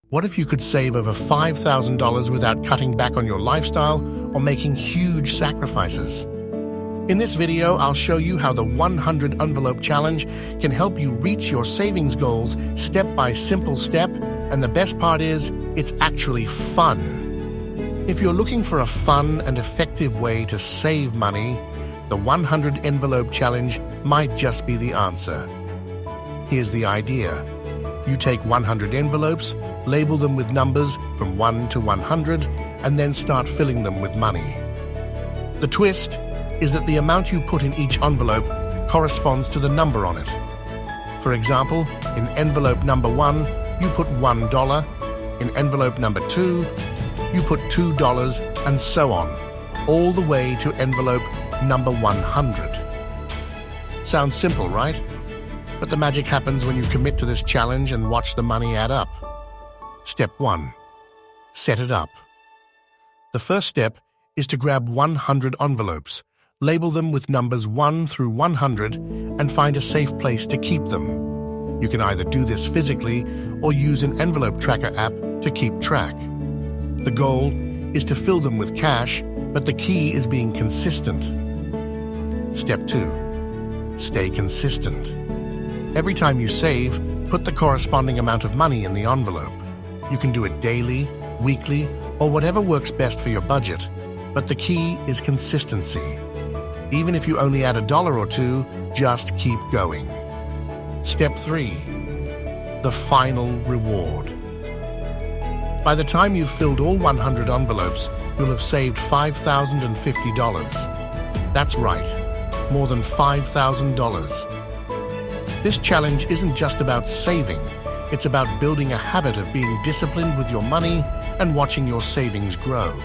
What if you could save over $5,000 without cutting back on your lifestyle or making huge sacrifices? In this video, I'll show you how the 100 Envelope Challenge can help you reach your savings goals step by simple step, and the best part is, it's actually fun. If you're looking for a fun and effective way to save money, the 100 Envelope Challenge might just be the answer. Here's the idea. You take 100 envelopes, label them with numbers from 1 to 100, and then start filling them with money. The twist is that the amount you put in each envelope corresponds to the number on it. For example, in envelope number 1, you put $1, in envelope number 2, you put $2, and so on, all the way to envelope number 100. Sounds simple, right? But the magic happens when you commit to this challenge and watch the money add up. Step 1. Set it up. The first step is to grab 100 envelopes, label them with numbers 1 through 100, and find a safe place to keep them. You can either do this physically or use an envelope tracker app to keep track. The goal is to fill them with cash, but the key is being consistent. Step 2. Stay consistent. Every time you save, put the corresponding amount of money in the envelope. You can do it daily, weekly, or whatever works best for your budget, but the key is consistency. Even if you only add $1 or $2, just keep going. Step 3. The final reward. By the time you've filled all 100 envelopes, you'll have saved $5,050. That's right, more than $5,000. This challenge isn't just about saving, it's about building a habit of being disciplined with your money and watching your savings grow.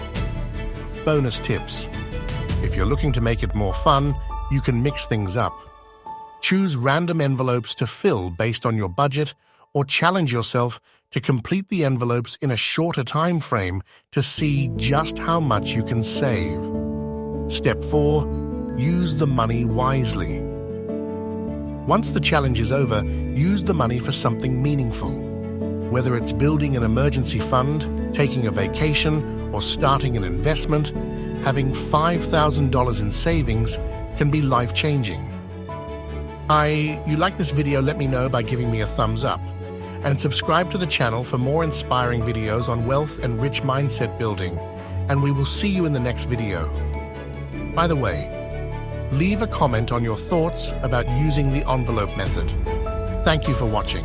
Bonus tips. If you're looking to make it more fun, you can mix things up. Choose random envelopes to fill based on your budget, or challenge yourself to complete the envelopes in a shorter time frame to see just how much you can save. Step 4. Use the money wisely. Once the challenge is over, use the money for something meaningful. Whether it's building an emergency fund, taking a vacation, or starting an investment, having $5,000 in savings can be life-changing. You like this video, let me know by giving me a thumbs up. And subscribe to the channel for more inspiring videos on wealth and rich mindset building. And we will see you in the next video. By the way, leave a comment on your thoughts about using the envelope method. Thank you for watching.